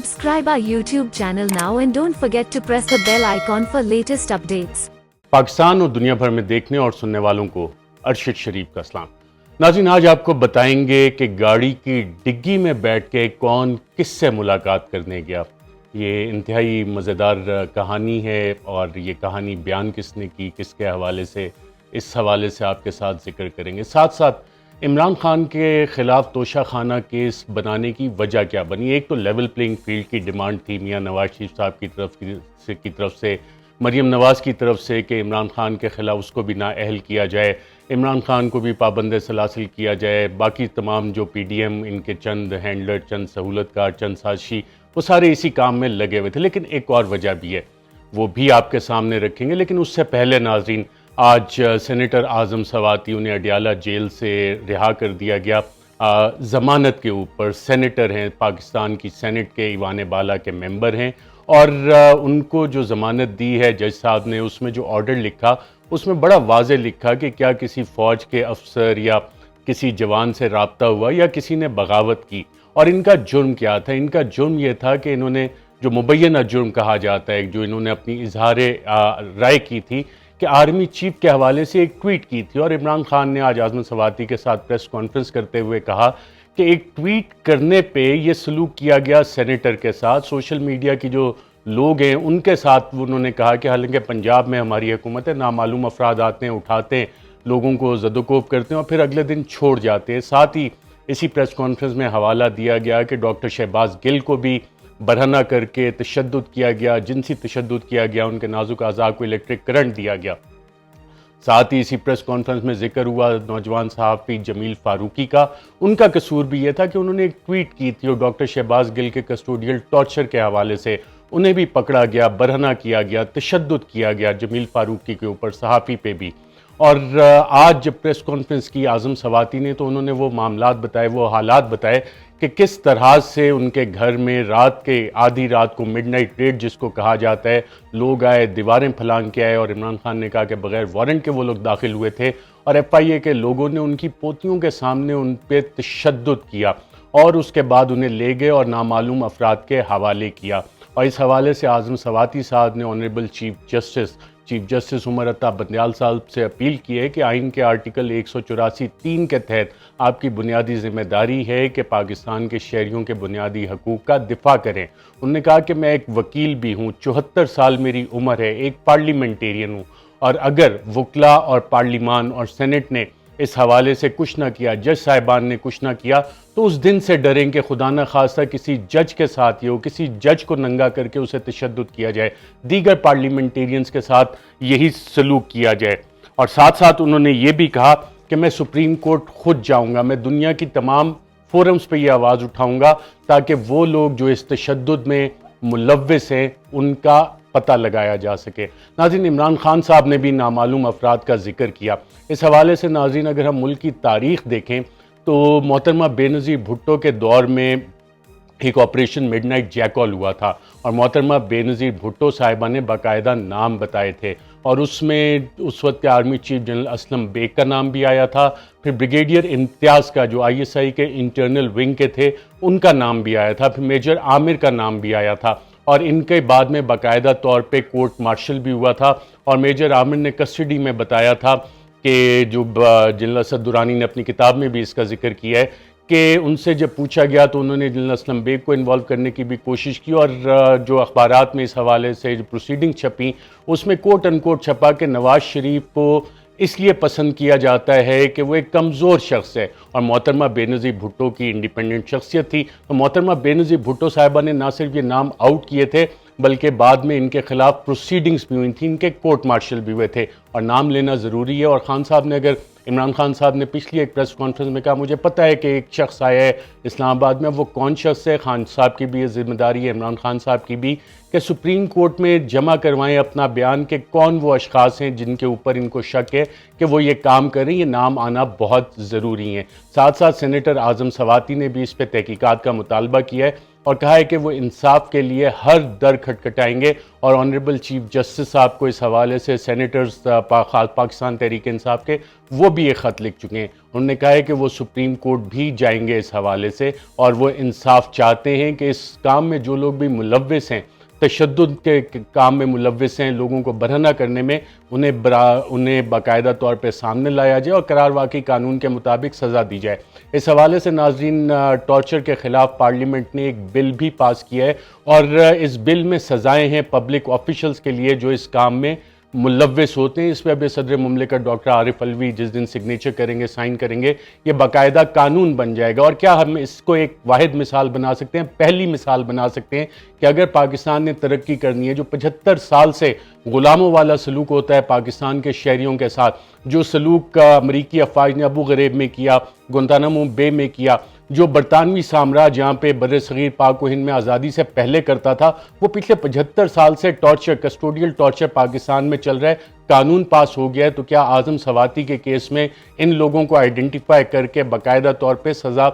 Subscribe our YouTube channel now and don't forget to press the bell icon for latest updates. Pakistan اور دنیا بھر میں دیکھنے اور سننے والوں کو ارشد شریف کا سلام۔ ناظرین، آج آپ کو بتائیں گے کہ گاڑی کی ڈگی میں بیٹھ کے کون کس سے ملاقات کرنے گیا۔ یہ انتہائی مزیدار کہانی ہے اور یہ کہانی بیان کس نے کی، کس کے حوالے سے، اس حوالے سے آپ کے ساتھ ذکر کریں گے۔ ساتھ ساتھ عمران خان کے خلاف توشہ خانہ کیس بنانے کی وجہ کیا بنی۔ ایک تو لیول پلینگ فیلڈ کی ڈیمانڈ تھی میاں نواز شریف صاحب کی طرف سے، مریم نواز کی طرف سے، کہ عمران خان کے خلاف اس کو بھی نااہل کیا جائے، عمران خان کو بھی پابند سلاسل کیا جائے، باقی تمام جو پی ڈی ایم ان کے چند ہینڈلر، چند سہولت کار، چند سازشی، وہ سارے اسی کام میں لگے ہوئے تھے۔ لیکن ایک اور وجہ بھی ہے، وہ بھی آپ کے سامنے رکھیں گے۔ لیکن اس سے پہلے ناظرین، آج سینیٹر اعظم سواتی، انہیں اڈیالہ جیل سے رہا کر دیا گیا ضمانت کے اوپر۔ سینیٹر ہیں، پاکستان کی سینٹ کے ایوان بالا کے ممبر ہیں، اور ان کو جو ضمانت دی ہے جج صاحب نے، اس میں جو آرڈر لکھا، اس میں بڑا واضح لکھا کہ کیا کسی فوج کے افسر یا کسی جوان سے رابطہ ہوا یا کسی نے بغاوت کی، اور ان کا جرم کیا تھا۔ ان کا جرم یہ تھا کہ انہوں نے جو مبینہ جرم کہا جاتا ہے، جو انہوں نے اپنی اظہار رائے کی تھی کہ آرمی چیف کے حوالے سے ایک ٹویٹ کی تھی، اور عمران خان نے آج اعظم سواتی کے ساتھ پریس کانفرنس کرتے ہوئے کہا کہ ایک ٹویٹ کرنے پہ یہ سلوک کیا گیا سینیٹر کے ساتھ، سوشل میڈیا کی جو لوگ ہیں ان کے ساتھ۔ انہوں نے کہا کہ حالانکہ پنجاب میں ہماری حکومت ہے، نامعلوم افراد آتے ہیں، اٹھاتے ہیں، لوگوں کو زد و کوب کرتے ہیں اور پھر اگلے دن چھوڑ جاتے ہیں۔ ساتھ ہی اسی پریس کانفرنس میں حوالہ دیا گیا کہ ڈاکٹر شہباز گل کو بھی برہنہ کر کے تشدد کیا گیا، جنسی تشدد کیا گیا، ان کے نازک اعضاء کو الیکٹرک کرنٹ دیا گیا۔ ساتھ ہی اسی پریس کانفرنس میں ذکر ہوا نوجوان صحافی جمیل فاروقی کا۔ ان کا قصور بھی یہ تھا کہ انہوں نے ایک ٹویٹ کی تھی اور ڈاکٹر شہباز گل کے کسٹوڈیل ٹارچر کے حوالے سے انہیں بھی پکڑا گیا، برہنہ کیا گیا، تشدد کیا گیا جمیل فاروقی کے اوپر، صحافی پہ بھی۔ اور آج جب پریس کانفرنس کی اعظم سواتی نے، تو انہوں نے وہ معاملات بتائے، وہ حالات بتائے کہ کس طرح سے ان کے گھر میں رات کے آدھی رات کو مڈ نائٹ ریڈ جس کو کہا جاتا ہے، لوگ آئے، دیواریں پھلانگ کے آئے، اور عمران خان نے کہا کہ بغیر وارنٹ کے وہ لوگ داخل ہوئے تھے، اور ایف آئی اے کے لوگوں نے ان کی پوتیوں کے سامنے ان پہ تشدد کیا اور اس کے بعد انہیں لے گئے اور نامعلوم افراد کے حوالے کیا۔ اور اس حوالے سے اعظم سواتی صاحب نے honourable chief justice Umar Ata Bandial صاحب سے اپیل کی ہے کہ آئین کے آرٹیکل 184(3) کے تحت آپ کی بنیادی ذمہ داری ہے کہ پاکستان کے شہریوں کے بنیادی حقوق کا دفاع کریں۔ انہوں نے کہا کہ میں ایک وکیل بھی ہوں، 74 سال میری عمر ہے، ایک پارلیمنٹیرین ہوں، اور اگر وکلاء اور پارلیمان اور سینٹ نے اس حوالے سے کچھ نہ کیا، جج صاحبان نے کچھ نہ کیا، تو اس دن سے ڈریں کہ خدا نہ خواستہ کسی جج کے ساتھ ہو، کسی جج کو ننگا کر کے اسے تشدد کیا جائے، دیگر پارلیمنٹیرینز کے ساتھ یہی سلوک کیا جائے۔ اور ساتھ ساتھ انہوں نے یہ بھی کہا کہ میں سپریم کورٹ خود جاؤں گا، میں دنیا کی تمام فورمز پہ یہ آواز اٹھاؤں گا تاکہ وہ لوگ جو اس تشدد میں ملوث ہیں ان کا پتہ لگایا جا سکے۔ ناظرین، عمران خان صاحب نے بھی نامعلوم افراد کا ذکر کیا۔ اس حوالے سے ناظرین، اگر ہم ملک کی تاریخ دیکھیں تو محترمہ بے نظیر بھٹو کے دور میں ایک آپریشن مڈ نائٹ جیکال ہوا تھا، اور محترمہ بے نظیر بھٹو صاحبہ نے باقاعدہ نام بتائے تھے، اور اس میں اس وقت کے army chief general Aslam Beg کا نام بھی آیا تھا، پھر بریگیڈیئر امتیاز کا جو آئی ایس آئی کے انٹرنل ونگ کے تھے ان کا نام بھی آیا تھا، پھر میجر عامر کا نام بھی آیا تھا، اور ان کے بعد میں باقاعدہ طور پہ کورٹ مارشل بھی ہوا تھا، اور میجر عامر نے کسٹڈی میں بتایا تھا کہ جو جنرل اسد درانی نے اپنی کتاب میں بھی اس کا ذکر کیا ہے کہ ان سے جب پوچھا گیا تو انہوں نے جنرل اسلم بیگ کو انوالو کرنے کی بھی کوشش کی، اور جو اخبارات میں اس حوالے سے جو پروسیڈنگ چھپیں اس میں کوٹ ان کوٹ چھپا کہ نواز شریف کو اس لیے پسند کیا جاتا ہے کہ وہ ایک کمزور شخص ہے، اور محترمہ بے نظیر بھٹو کی انڈیپینڈنٹ شخصیت تھی۔ تو محترمہ بے نظیر بھٹو صاحبہ نے نہ صرف یہ نام آؤٹ کیے تھے بلکہ بعد میں ان کے خلاف پروسیڈنگز بھی ہوئی تھیں، ان کے کورٹ مارشل بھی ہوئے تھے، اور نام لینا ضروری ہے۔ اور خان صاحب نے، اگر عمران خان صاحب نے پچھلی ایک پریس کانفرنس میں کہا مجھے پتہ ہے کہ ایک شخص آیا ہے اسلام آباد میں، وہ کون شخص ہے، خان صاحب کی بھی یہ ذمہ داری ہے، عمران خان صاحب کی بھی، کہ سپریم کورٹ میں جمع کروائیں اپنا بیان کہ کون وہ اشخاص ہیں جن کے اوپر ان کو شک ہے کہ وہ یہ کام کریں، یہ نام آنا بہت ضروری ہے۔ ساتھ ساتھ سینیٹر اعظم سواتی نے بھی اس پہ تحقیقات کا مطالبہ کیا ہے اور کہا ہے کہ وہ انصاف کے لیے ہر در کھٹکھٹائیں گے، اور آنریبل چیف جسٹس صاحب کو اس حوالے سے سینیٹرز پاکستان تحریک انصاف کے وہ بھی ایک خط لکھ چکے ہیں۔ انہوں نے کہا ہے کہ وہ سپریم کورٹ بھی جائیں گے اس حوالے سے، اور وہ انصاف چاہتے ہیں کہ اس کام میں جو لوگ بھی ملوث ہیں، تشدد کے کام میں ملوث ہیں، لوگوں کو برہنہ کرنے میں، انہیں باقاعدہ طور پہ سامنے لایا جائے اور قرار واقعی قانون کے مطابق سزا دی جائے۔ اس حوالے سے ناظرین، ٹارچر کے خلاف پارلیمنٹ نے ایک بل بھی پاس کیا ہے، اور اس بل میں سزائیں ہیں پبلک آفیشلز کے لیے جو اس کام میں ملوث ہوتے ہیں۔ اس پہ اب صدر مملکت ڈاکٹر عارف علوی جس دن سگنیچر کریں گے، سائن کریں گے، یہ باقاعدہ قانون بن جائے گا۔ اور کیا ہم اس کو ایک واحد مثال بنا سکتے ہیں، پہلی مثال بنا سکتے ہیں کہ اگر پاکستان نے ترقی کرنی ہے، جو 75 سال سے غلاموں والا سلوک ہوتا ہے پاکستان کے شہریوں کے ساتھ، جو سلوک امریکی افواج نے ابو غریب میں کیا، گوانتانامو بے میں کیا، جو برطانوی سامراج یہاں پہ بر صغیر پاک و ہند میں آزادی سے پہلے کرتا تھا، وہ پچھلے 75 سال سے کسٹوڈیل ٹارچر پاکستان میں چل رہا ہے۔ قانون پاس ہو گیا ہے، تو کیا اعظم سواتی کے کیس میں ان لوگوں کو آئیڈینٹیفائی کر کے باقاعدہ طور پہ سزا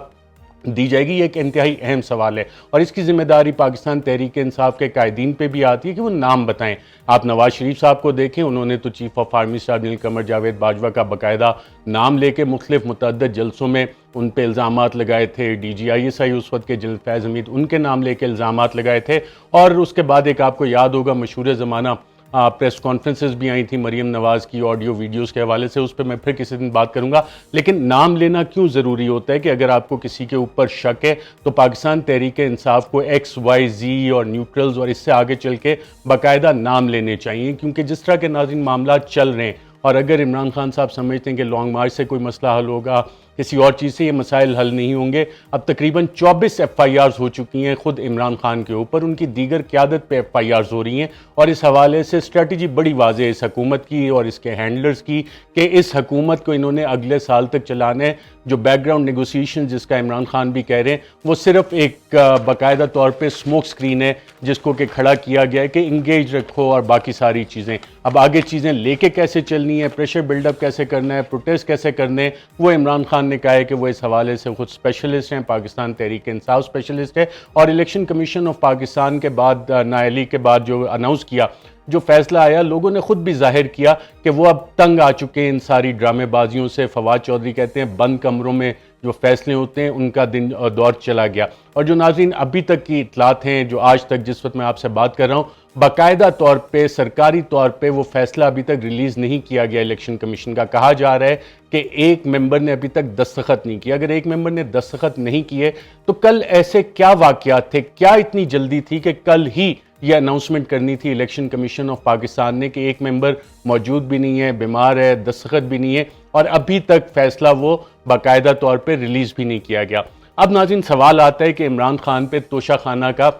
دی جائے گی؟ یہ ایک انتہائی اہم سوال ہے، اور اس کی ذمہ داری پاکستان تحریک انصاف کے قائدین پہ بھی آتی ہے کہ وہ نام بتائیں۔ آپ نواز شریف صاحب کو دیکھیں، انہوں نے تو chief of army staff general Qamar Javed Bajwa کا باقاعدہ نام لے کے مختلف متعدد جلسوں میں ان پہ الزامات لگائے تھے۔ D G I S I اس وقت کے جنرل فیض حمید، ان کے نام لے کے الزامات لگائے تھے، اور اس کے بعد ایک آپ کو یاد ہوگا مشہور زمانہ پریس کانفرنسز بھی آئی تھیں مریم نواز کی آڈیو ویڈیوز کے حوالے سے، اس پہ میں پھر کسی دن بات کروں گا۔ لیکن نام لینا کیوں ضروری ہوتا ہے کہ اگر آپ کو کسی کے اوپر شک ہے تو پاکستان تحریک انصاف کو ایکس وائی زی اور نیوٹرلز اور اس سے آگے چل کے باقاعدہ نام لینے چاہیے، کیونکہ جس طرح کے ناظرین معاملات چل رہے ہیں، اور اگر عمران خان صاحب سمجھتے ہیں کہ لانگ مارچ سے کوئی مسئلہ حل ہوگا، کسی اور چیز سے یہ مسائل حل نہیں ہوں گے۔ اب تقریباً 24 ایف آئی آرز ہو چکی ہیں خود عمران خان کے اوپر، ان کی دیگر قیادت پہ ایف آئی آرز ہو رہی ہیں، اور اس حوالے سے اسٹریٹجی بڑی واضح ہے اس حکومت کی اور اس کے ہینڈلرز کی کہ اس حکومت کو انہوں نے اگلے سال تک چلانا ہے۔ جو بیک گراؤنڈ نیگوسیشن جس کا عمران خان بھی کہہ رہے ہیں، وہ صرف ایک باقاعدہ طور پہ سموک سکرین ہے جس کو کہ کھڑا کیا گیا ہے کہ انگیج رکھو اور باقی ساری چیزیں۔ اب آگے چیزیں لے کے کیسے چلنی ہے، پریشر بلڈ اپ کیسے کرنا ہے، پروٹیسٹ کیسے کرنے ہیں، وہ عمران خان نے کہا ہے کہ وہ اس حوالے سے خود اسپیشلسٹ ہیں، پاکستان تحریک انصاف اسپیشلسٹ ہے۔ اور الیکشن کمیشن آف پاکستان کے بعد نااہلی کے بعد جو اناؤنس کیا، جو فیصلہ آیا، لوگوں نے خود بھی ظاہر کیا کہ وہ اب تنگ آ چکے ہیں ان ساری ڈرامے بازیوں سے۔ فواد چودھری کہتے ہیں بند کمروں میں جو فیصلے ہوتے ہیں ان کا دن اور دور چلا گیا۔ اور جو ناظرین ابھی تک کی اطلاعات ہیں، جو آج تک جس وقت میں آپ سے بات کر رہا ہوں، باقاعدہ طور پہ سرکاری طور پہ وہ فیصلہ ابھی تک ریلیز نہیں کیا گیا الیکشن کمیشن کا۔ کہا جا رہا ہے کہ ایک ممبر نے ابھی تک دستخط نہیں کیا۔ اگر ایک ممبر نے دستخط نہیں کیے تو کل ایسے کیا واقعات تھے، کیا اتنی جلدی تھی کہ کل ہی یہ اناؤنسمنٹ کرنی تھی الیکشن کمیشن آف پاکستان نے کہ ایک ممبر موجود بھی نہیں ہے، بیمار ہے، دستخط بھی نہیں ہے، اور ابھی تک فیصلہ وہ باقاعدہ طور پہ ریلیز بھی نہیں کیا گیا۔ اب ناظرین سوال آتا ہے کہ عمران خان پہ توشہ خانہ کا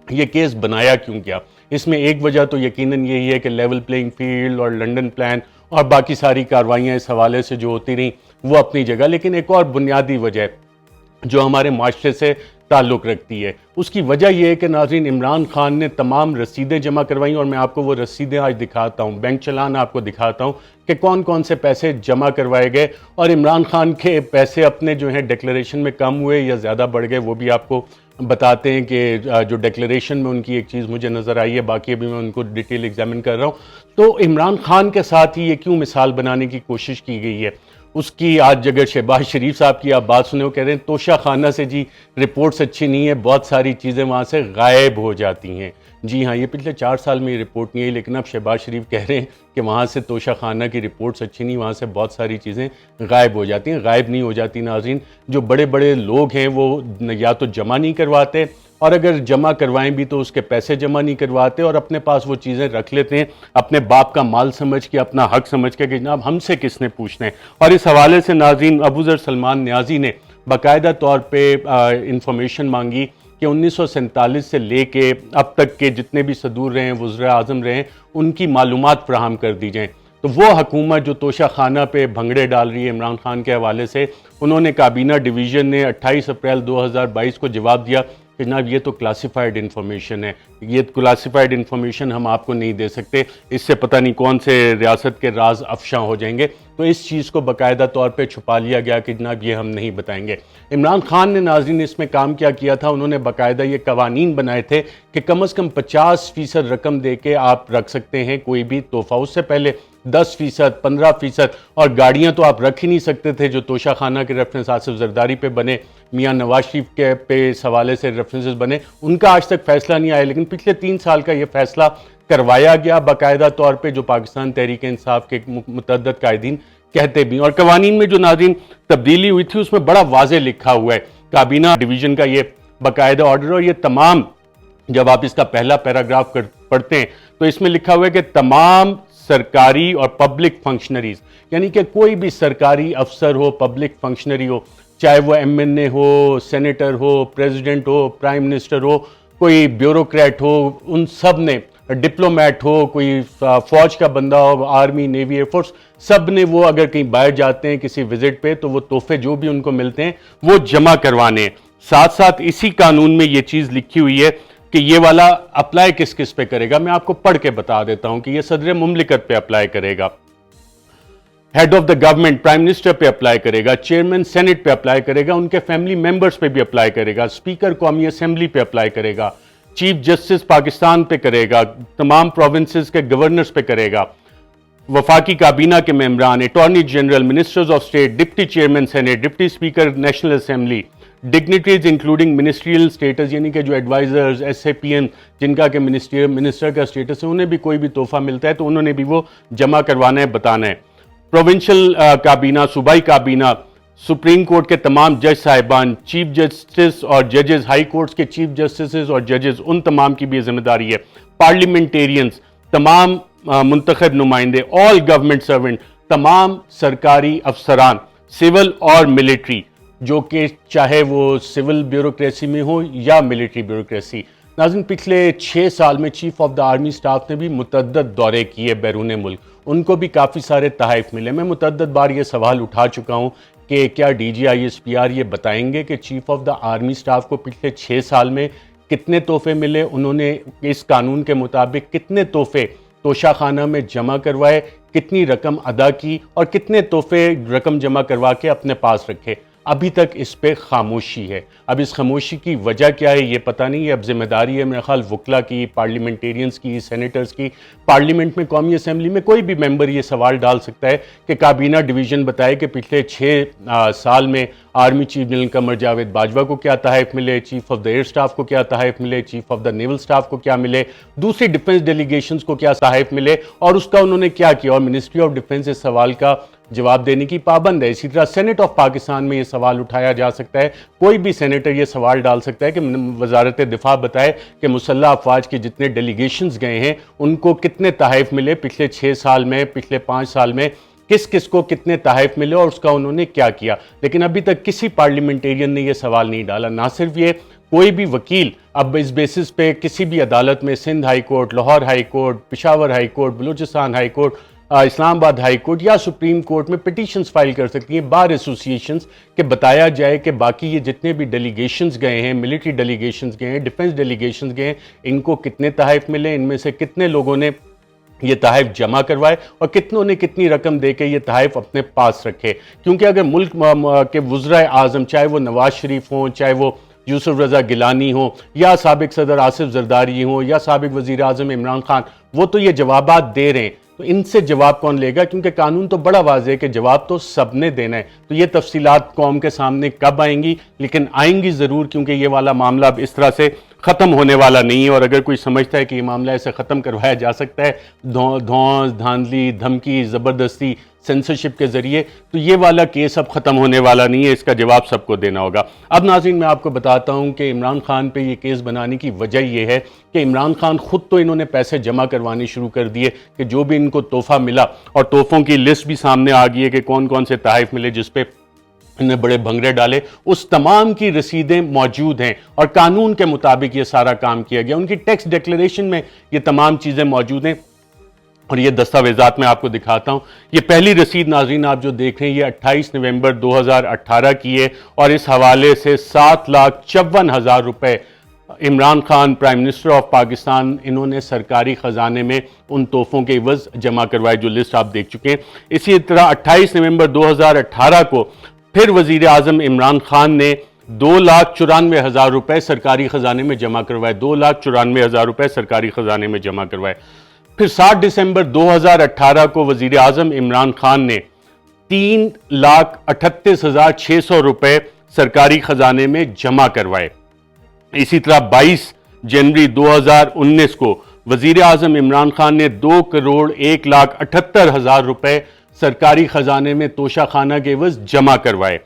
یہ کیس بنایا کیوں گیا؟ اس میں ایک وجہ تو یقیناً یہی ہے کہ لیول پلینگ فیلڈ اور لنڈن پلان اور باقی ساری کارروائیاں اس حوالے سے جو ہوتی رہیں وہ اپنی جگہ، لیکن ایک اور بنیادی وجہ ہے جو ہمارے معاشرے سے تعلق رکھتی ہے۔ اس کی وجہ یہ ہے کہ ناظرین عمران خان نے تمام رسیدیں جمع کروائیں، اور میں آپ کو وہ رسیدیں آج دکھاتا ہوں، بینک چلان آپ کو دکھاتا ہوں کہ کون کون سے پیسے جمع کروائے گئے، اور عمران خان کے پیسے اپنے جو ہیں ڈیکلیریشن میں کم ہوئے یا زیادہ بڑھ گئے وہ بھی آپ کو بتاتے ہیں کہ جو ڈیکلیریشن میں ان کی ایک چیز مجھے نظر آئی ہے، باقی ابھی میں ان کو ڈیٹیل ایگزامن کر رہا ہوں۔ تو عمران خان کے ساتھ ہی یہ کیوں مثال بنانے کی کوشش کی گئی ہے؟ اس کی آج اگر شہباز شریف صاحب کی آپ بات سنیں، وہ کہہ رہے ہیں توشہ خانہ سے جی رپورٹس اچھی نہیں ہے، بہت ساری چیزیں وہاں سے غائب ہو جاتی ہیں۔ جی ہاں، یہ پچھلے 4 سال میں یہ رپورٹ نہیں ہے، لیکن اب شہباز شریف کہہ رہے ہیں کہ وہاں سے توشہ خانہ کی رپورٹس اچھی نہیں، وہاں سے بہت ساری چیزیں غائب ہو جاتی ہیں۔ غائب نہیں ہو جاتی ناظرین، جو بڑے بڑے لوگ ہیں وہ یا تو جمع نہیں کرواتے، اور اگر جمع کروائیں بھی تو اس کے پیسے جمع نہیں کرواتے، اور اپنے پاس وہ چیزیں رکھ لیتے ہیں اپنے باپ کا مال سمجھ کے، اپنا حق سمجھ کے کہ جناب ہم سے کس نے پوچھنا ہے۔ اور اس حوالے سے ناظرین ابو ذر سلمان نیازی نے باقاعدہ طور پہ انفارمیشن مانگی کہ 1947 سے لے کے اب تک کے جتنے بھی صدور رہے ہیں، وزراء اعظم رہے ہیں، ان کی معلومات فراہم کر دی جائیں۔ تو وہ حکومت جو توشہ خانہ پہ بھنگڑے ڈال رہی ہے عمران خان کے حوالے سے، انہوں نے کابینہ ڈویژن نے 28 اپریل 2022 کو جواب دیا کہ جناب یہ تو کلاسیفائڈ انفارمیشن ہے، یہ کلاسیفائڈ انفارمیشن ہم آپ کو نہیں دے سکتے، اس سے پتہ نہیں کون سے ریاست کے راز افشاں ہو جائیں گے۔ تو تو اس چیز کو باقاعدہ طور پہ چھپا لیا گیا کہ جناب یہ ہم نہیں بتائیں گے۔ عمران خان نے ناظرین اس میں کام کیا تھا، انہوں نے باقاعدہ یہ قوانین بنائے تھے کہ کم از کم 50% رقم دے کے آپ رکھ سکتے ہیں کوئی بھی تحفہ، اس سے پہلے 10%، 15%، اور گاڑیاں تو آپ رکھ ہی نہیں سکتے تھے۔ جو توشہ خانہ کے ریفرنس آصف زرداری پہ بنے، میاں نواز شریف کے پہ اس حوالے سے ریفرنسز بنے، ان کا آج تک فیصلہ نہیں آیا، لیکن پچھلے 3 سال کا یہ فیصلہ کروایا گیا باقاعدہ طور پہ، جو پاکستان تحریک انصاف کے متعدد قائدین کہتے بھی۔ اور قوانین میں جو ناظرین تبدیلی ہوئی تھی اس میں بڑا واضح لکھا ہوا ہے، کابینہ ڈویژن کا یہ باقاعدہ آرڈر، اور یہ تمام، جب آپ اس کا پہلا پیراگراف پڑھتے ہیں تو اس میں لکھا ہوا ہے کہ تمام سرکاری اور پبلک فنکشنریز، یعنی کہ کوئی بھی سرکاری افسر ہو، پبلک فنکشنری ہو، چاہے وہ MNA ہو، سینیٹر ہو، پریزیڈنٹ ہو، پرائم منسٹر ہو، کوئی بیوروکریٹ ہو، ان سب نے، ڈپلومیٹ ہو، کوئی فوج کا بندہ ہو، آرمی، نیوی، ایئر فورس، سب نے وہ اگر کہیں باہر جاتے ہیں کسی وزٹ پہ تو وہ تحفے جو بھی ان کو ملتے ہیں وہ جمع کروانے ہیں۔ ساتھ ساتھ اسی قانون میں یہ چیز لکھی ہوئی ہے کہ یہ والا اپلائی کس کس پہ کرے گا، میں آپ کو پڑھ کے بتا دیتا ہوں کہ یہ صدر مملکت پہ اپلائی کرے گا، head of the government prime minister پہ اپلائی کرے گا، چیئرمین سینٹ پہ اپلائی کرے گا، ان کے فیملی ممبرز پہ بھی اپلائی کرے گا، اسپیکر قومی اسمبلی پہ اپلائی کرے گا، چیف جسٹس پاکستان پہ کرے گا، تمام پروونسز کے گورنرز پہ کرے گا، وفاقی کابینہ کے ممبران، attorney general, ministers of state, deputy chairman senate, deputy speaker national assembly, dignitaries including ministerial status, یعنی کہ جو ایڈوائزرز، SAPN جن کا کہ منسٹر کا سٹیٹس ہے، انہیں بھی کوئی بھی تحفہ ملتا ہے تو انہوں نے بھی وہ جمع کروانا ہے، بتانا ہے۔ پروونشل کابینہ، صوبائی کابینہ، سپریم کورٹ کے تمام جج صاحبان، چیف جسٹس اور ججز، ہائی کورٹس کے چیف جسٹسز اور ججز، ان تمام کی بھی ذمہ داری ہے۔ پارلیمنٹیرینز، تمام منتخب نمائندے، آل گورنمنٹ سرونٹ، تمام سرکاری افسران، سول اور ملٹری، جو کہ چاہے وہ سول بیوروکریسی میں ہو یا ملٹری بیوروکریسی۔ ناظرین پچھلے 6 سال میں chief of the army staff نے بھی متعدد دورے کیے بیرون ملک، ان کو بھی کافی سارے تحائف ملے۔ میں متعدد بار یہ سوال اٹھا چکا ہوں کہ کیا DG ISPR یہ بتائیں گے کہ chief of the army staff کو پچھلے 6 سال میں کتنے تحفے ملے، انہوں نے اس قانون کے مطابق کتنے تحفے توشہ خانہ میں جمع کروائے، کتنی رقم ادا کی اور کتنے تحفے رقم جمع کروا کے اپنے پاس رکھے۔ ابھی تک اس پہ خاموشی ہے۔ اب اس خاموشی کی وجہ کیا ہے یہ پتہ نہیں ہے۔ اب ذمہ داری ہے میرے خیال وکلا کی، پارلیمنٹیرینز کی، سینیٹرز کی۔ پارلیمنٹ میں، قومی اسمبلی میں کوئی بھی ممبر یہ سوال ڈال سکتا ہے کہ کابینہ ڈویژن بتائے کہ پچھلے 6 سال میں army chief general Qamar Javed Bajwa کو کیا تحائف ملے، chief of the air staff کو کیا تحائف ملے، chief of the naval staff کو کیا ملے، دوسری ڈیفنس ڈیلیگیشنز کو کیا تحائف ملے، اور اس کا انہوں نے کیا کیا، اور منسٹری آف ڈیفنس اس سوال کا جواب دینے کی پابند ہے۔ اسی طرح سینٹ آف پاکستان میں یہ سوال اٹھایا جا سکتا ہے، کوئی بھی سینیٹر یہ سوال ڈال سکتا ہے کہ وزارت دفاع بتائے کہ مسلح افواج کے جتنے ڈیلیگیشنز گئے ہیں ان کو کتنے تحائف ملے پچھلے 6 سال میں، پچھلے 5 سال میں، کس کس کو کتنے تحائف ملے اور اس کا انہوں نے کیا کیا۔ لیکن ابھی تک کسی پارلیمنٹیرین نے یہ سوال نہیں ڈالا۔ نہ صرف یہ، کوئی بھی وکیل اب اس بیسس پہ کسی بھی عدالت میں، Sindh high court, Lahore high court, Peshawar high court, Balochistan high court, Islamabad high court یا سپریم کورٹ میں پٹیشنز فائل کر سکتی ہیں، بار ایسوسیشنز، کہ بتایا جائے کہ باقی یہ جتنے بھی ڈیلیگیشنز گئے ہیں، ملٹری ڈیلیگیشنز گئے ہیں، ڈیفنس ڈیلیگیشنز گئے ہیں، ان کو کتنے تحائف ملے، ان میں سے کتنے لوگوں نے یہ تحائف جمع کروائے اور کتنوں نے کتنی رقم دے کے یہ تحائف اپنے پاس رکھے۔ کیونکہ اگر ملک کے وزرائے اعظم، چاہے وہ نواز شریف ہوں، چاہے وہ یوسف رضا گیلانی ہوں، یا سابق صدر آصف زرداری ہوں، یا سابق وزیر اعظم عمران خان، وہ تو یہ جوابات دے رہے ہیں، تو ان سے جواب کون لے گا؟ کیونکہ قانون تو بڑا واضح ہے کہ جواب تو سب نے دینا ہے۔ تو یہ تفصیلات قوم کے سامنے کب آئیں گی؟ لیکن آئیں گی ضرور، کیونکہ یہ والا معاملہ اب اس طرح سے ختم ہونے والا نہیں ہے، اور اگر کوئی سمجھتا ہے کہ یہ معاملہ ایسے ختم کروایا جا سکتا ہے دھونس، دھاندلی، دھمکی، زبردستی، سینسرشپ کے ذریعے، تو یہ والا کیس اب ختم ہونے والا نہیں ہے، اس کا جواب سب کو دینا ہوگا۔ اب ناظرین میں آپ کو بتاتا ہوں کہ عمران خان پہ یہ کیس بنانے کی وجہ یہ ہے کہ عمران خان خود تو انہوں نے پیسے جمع کروانی شروع کر دیے کہ جو بھی ان کو تحفہ ملا، اور تحفوں کی لسٹ بھی سامنے آ گئی ہے کہ کون کون سے تحائف ملے جس پہ انہیں بڑے بھنگڑے ڈالے، اس تمام کی رسیدیں موجود ہیں اور قانون کے مطابق یہ سارا کام کیا گیا۔ ان کی ٹیکس ڈیکلیریشن میں یہ تمام چیزیں موجود ہیں، اور یہ دستاویزات میں آپ کو دکھاتا ہوں۔ یہ پہلی رسید ناظرین آپ جو دیکھ رہے ہیں یہ 28 نومبر 2018 کی ہے، اور اس حوالے سے 7,54,000 روپے Imran Khan prime minister of Pakistan, انہوں نے سرکاری خزانے میں ان تحفوں کے عوض جمع کروائے، جو لسٹ آپ دیکھ چکے ہیں۔ اسی طرح 28 نومبر 2018 کو پھر وزیر اعظم عمران خان نے 2,94,000 روپے سرکاری خزانے میں جمع کروائے، 2,94,000 روپے سرکاری خزانے میں جمع کروائے۔ پھر 7 دسمبر 2018 کو وزیر اعظم عمران خان نے 3,38,600 روپے سرکاری خزانے میں جمع کروائے۔ اسی طرح 22 جنوری 2019 کو وزیر اعظم عمران خان نے 2,01,78,000 روپے سرکاری خزانے میں توشہ خانہ کے عوض جمع کروائے۔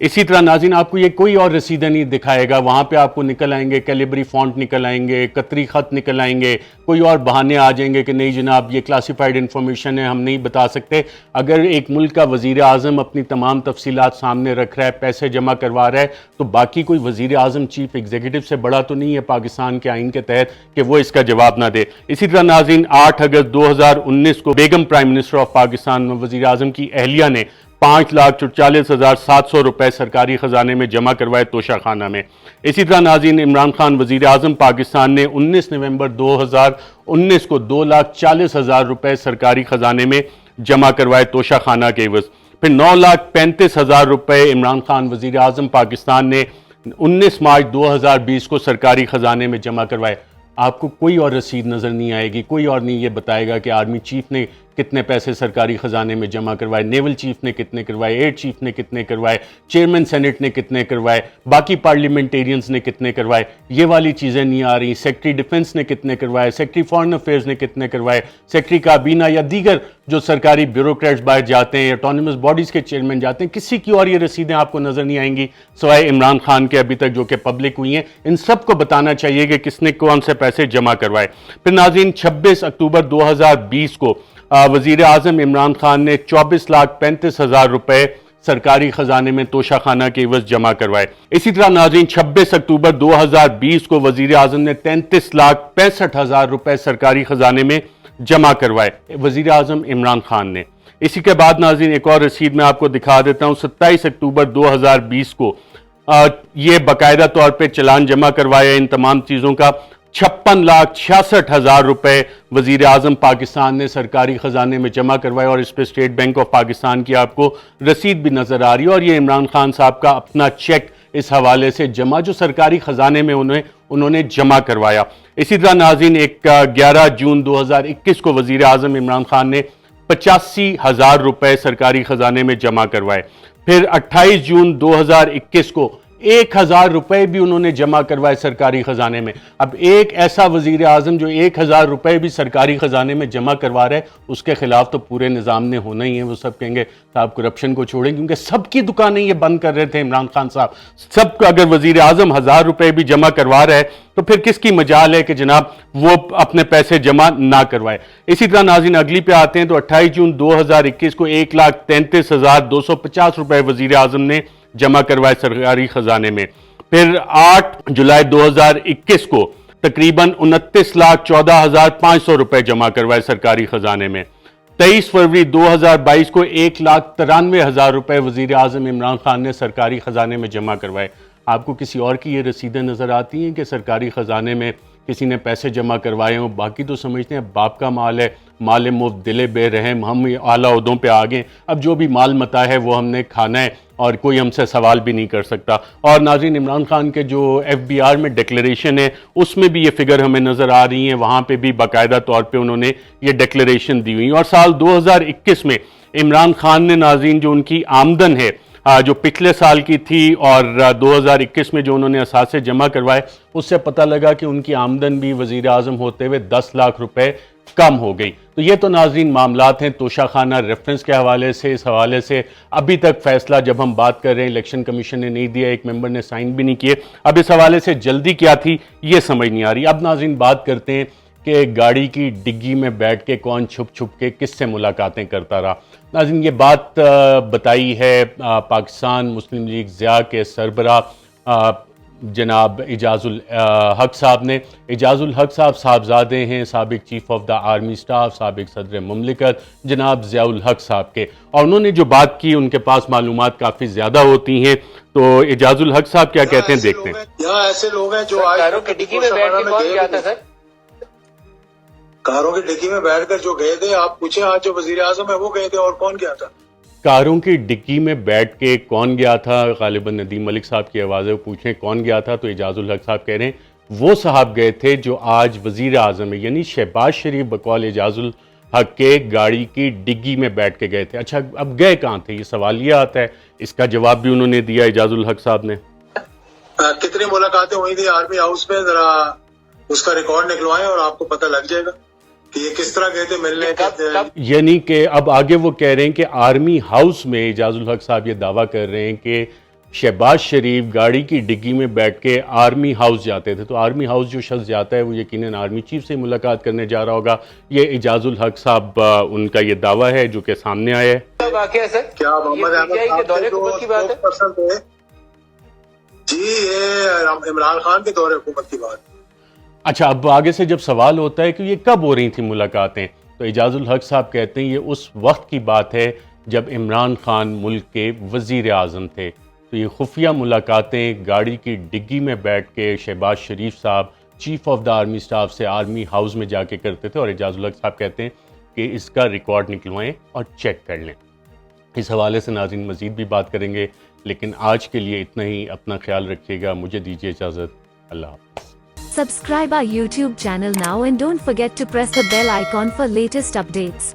اسی طرح ناظرین آپ کو یہ کوئی اور رسیدیں نہیں دکھائے گا، وہاں پہ آپ کو نکل آئیں گے کیلیبری فونٹ نکل آئیں گے، قطری خط نکل آئیں گے، کوئی اور بہانے آ جائیں گے کہ نہیں جناب یہ کلاسیفائیڈ انفارمیشن ہے، ہم نہیں بتا سکتے۔ اگر ایک ملک کا وزیر اعظم اپنی تمام تفصیلات سامنے رکھ رہا ہے، پیسے جمع کروا رہا ہے، تو باقی کوئی وزیر اعظم چیف ایگزیکٹو سے بڑا تو نہیں ہے پاکستان کے آئین کے تحت کہ وہ اس کا جواب نہ دے۔ اسی طرح ناظرین 8 اگست 2019 کو بیگم پرائم منسٹر آف پاکستان وزیر اعظم کی اہلیہ نے 5,44,700 روپے سرکاری خزانے میں جمع کروائے توشہ خانہ میں۔ اسی طرح ناظرین عمران خان وزیر اعظم پاکستان نے 19 نومبر 2019 کو 2,40,000 روپے سرکاری خزانے میں جمع کروائے توشہ خانہ کے عوض۔ پھر 9,35,000 روپے عمران خان وزیر اعظم پاکستان نے 19 مارچ 2020 کو سرکاری خزانے میں جمع کروائے۔ آپ کو کوئی اور رسید نظر نہیں آئے گی، کوئی اور نہیں یہ بتائے گا کہ آرمی چیف نے کتنے پیسے سرکاری خزانے میں جمع کروائے، نیول چیف نے کتنے کروائے، ایئر چیف نے کتنے کروائے، چیئرمین سینٹ نے کتنے کروائے، باقی پارلیمنٹیرینز نے کتنے کروائے، یہ والی چیزیں نہیں آ رہی۔ سیکٹری ڈیفنس نے کتنے کروائے، سیکٹری فارن افیئرز نے کتنے کروائے، سیکٹری کابینہ یا دیگر جو سرکاری بیوروکریٹس باہر جاتے ہیں، آٹونومس باڈیز کے چیئرمین جاتے ہیں، کسی کی اور یہ رسیدیں آپ کو نظر نہیں آئیں گی سوائے عمران خان کے ابھی تک جو کہ پبلک ہوئی ہیں۔ ان سب کو بتانا چاہیے کہ کس نے کون سے پیسے جمع کروائے۔ پھر ناظرین 26 اکتوبر 2020 کو وزیر اعظم عمران خان نے 24,35,000 روپے سرکاری خزانے میں توشہ خانہ کے عوض جمع کروائے۔ اسی طرح ناظرین 26 اکتوبر 2020 کو وزیر اعظم نے 33,65,000 روپے سرکاری خزانے میں جمع کروائے، وزیر اعظم عمران خان نے۔ اسی کے بعد ناظرین ایک اور رسید میں آپ کو دکھا دیتا ہوں، 27 اکتوبر 2020 کو یہ باقاعدہ طور پہ چلان جمع کروایا ان تمام چیزوں کا، 56,66,000 روپے وزیر اعظم پاکستان نے سرکاری خزانے میں جمع کروائے، اور اس پہ اسٹیٹ بینک آف پاکستان کی آپ کو رسید بھی نظر آ رہی ہے، اور یہ عمران خان صاحب کا اپنا چیک اس حوالے سے جمع جو سرکاری خزانے میں انہوں نے جمع کروایا۔ اسی طرح ناظرین 11 جون 2021 کو وزیر اعظم عمران خان نے 85,000 روپے سرکاری خزانے میں جمع کروائے۔ پھر 28 جون 2021 کو 1,000 روپے بھی انہوں نے جمع کروائے سرکاری خزانے میں۔ اب ایک ایسا وزیر اعظم جو 1,000 روپے بھی سرکاری خزانے میں جمع کروا رہے اس کے خلاف تو پورے نظام نے ہونا ہی ہے، وہ سب کہیں گے صاحب کرپشن کو چھوڑیں، کیونکہ سب کی دکانیں یہ بند کر رہے تھے عمران خان صاحب۔ سب کو اگر وزیر اعظم 1,000 روپے بھی جمع کروا رہے تو پھر کس کی مجال ہے کہ جناب وہ اپنے پیسے جمع نہ کروائے۔ اسی طرح ناظرین اگلی پہ آتے ہیں تو 28 جون 2021 کو 1,33,250 روپے وزیر اعظم نے جمع کروائے سرکاری خزانے میں۔ پھر 8 جولائی 2021 کو تقریباً 29,14,500 روپے جمع کروائے سرکاری خزانے میں۔ 23 فروری 2022 کو 1,93,000 روپے وزیر اعظم عمران خان نے سرکاری خزانے میں جمع کروائے۔ آپ کو کسی اور کی یہ رسیدیں نظر آتی ہیں کہ سرکاری خزانے میں کسی نے پیسے جمع کروائے ہوں؟ باقی تو سمجھتے ہیں باپ کا مال ہے، مال مفت دل بے رحم، ہم اعلیٰ عہدوں پہ آگے، اب جو بھی مال متا ہے وہ ہم نے کھانا ہے اور کوئی ہم سے سوال بھی نہیں کر سکتا۔ اور ناظرین عمران خان کے جو FBR میں ڈیکلیریشن ہے اس میں بھی یہ فگر ہمیں نظر آ رہی ہیں، وہاں پہ بھی باقاعدہ طور پہ انہوں نے یہ ڈیکلیریشن دی ہوئی۔ اور سال 2021 میں عمران خان نے ناظرین جو ان کی آمدن ہے جو پچھلے سال کی تھی اور 2021 میں جو انہوں نے اثاثے جمع کروائے اس سے پتہ لگا کہ ان کی آمدن بھی وزیر اعظم ہوتے ہوئے 10 لاکھ روپے کم ہو گئی۔ تو یہ تو ناظرین معاملات ہیں توشہ خانہ ریفرنس کے حوالے سے، اس حوالے سے ابھی تک فیصلہ جب ہم بات کر رہے ہیں الیکشن کمیشن نے نہیں دیا، ایک ممبر نے سائن بھی نہیں کیے، اب اس حوالے سے جلدی کیا تھی یہ سمجھ نہیں آ رہی۔ اب ناظرین بات کرتے ہیں کہ گاڑی کی ڈگی میں بیٹھ کے کون چھپ چھپ کے کس سے ملاقاتیں کرتا رہا۔ ناظرین یہ بات بتائی ہے پاکستان مسلم لیگ ضیاء کے سربراہ جناب اعجاز الحق صاحب نے. اعجاز الحق صاحب صاحبزادے ہیں سابق chief of the army staff, سابق صدر مملکت جناب ضیاء الحق صاحب کے، اور انہوں نے جو بات کی ان کے پاس معلومات کافی زیادہ ہوتی ہیں. تو اعجاز الحق صاحب کیا کہتے ہیں دیکھتے ہیں. یہاں ایسے لوگ ہیں جو کاروں کی ڈگی میں بیٹھ کے کون گیا تھا سر؟ کاروں کی ڈگی میں بیٹھ کر جو گئے تھے، آپ پوچھیں آج جو وزیر اعظم ہے وہ گئے تھے، اور کون گیا تھا؟ کاروں کی ڈگی میں بیٹھ کے کون گیا تھا؟ غالباً ندیم ملک صاحب کی آواز ہے، وہ پوچھیں کون گیا تھا تو اعجاز الحق صاحب کہہ رہے ہیں وہ صاحب گئے تھے جو آج وزیر اعظم ہے، یعنی شہباز شریف بقول اعجاز الحق کے گاڑی کی ڈگی میں بیٹھ کے گئے تھے. اچھا اب گئے کہاں تھے؟ یہ سوال یہ آتا ہے. اس کا جواب بھی انہوں نے دیا اعجاز الحق صاحب نے. کتنی ملاقاتیں ہوئی تھی آرمی ہاؤس میں، ذرا اس کا ریکارڈ نکلوائیں اور آپ کو پتہ لگ جائے گا کہ یہ کس طرح گئے تھے ملنے. یعنی کہ اب آگے وہ کہہ رہے ہیں کہ آرمی ہاؤس میں اعجاز الحق صاحب یہ دعویٰ کر رہے ہیں کہ شہباز شریف گاڑی کی ڈگی میں بیٹھ کے آرمی ہاؤس جاتے تھے. تو آرمی ہاؤس جو شخص جاتا ہے وہ یقیناً آرمی چیف سے ملاقات کرنے جا رہا ہوگا. یہ اعجاز الحق صاحب ان کا یہ دعویٰ ہے جو کہ سامنے آیا ہے. واقعہ سر کیا محمد احمد کے صاحب دورے جو حکومت کی بات ہے؟ پرسن تھے جی، یہ عمران خان کے دور حکومت کی بات. اچھا اب آگے سے جب سوال ہوتا ہے کہ یہ کب ہو رہی تھیں ملاقاتیں، تو اعجاز الحق صاحب کہتے ہیں یہ اس وقت کی بات ہے جب عمران خان ملک کے وزیر اعظم تھے. تو یہ خفیہ ملاقاتیں گاڑی کی ڈگی میں بیٹھ کے شہباز شریف صاحب chief of the army staff سے آرمی ہاؤس میں جا کے کرتے تھے. اور اعجاز الحق صاحب کہتے ہیں کہ اس کا ریکارڈ نکلوائیں اور چیک کر لیں. اس حوالے سے ناظرین مزید بھی بات کریں گے، لیکن آج کے لیے اتنا ہی. اپنا خیال رکھیے گا. مجھے دیجیے اجازت. اللہ حافظ. Subscribe our YouTube channel now and don't forget to press the bell icon for latest updates.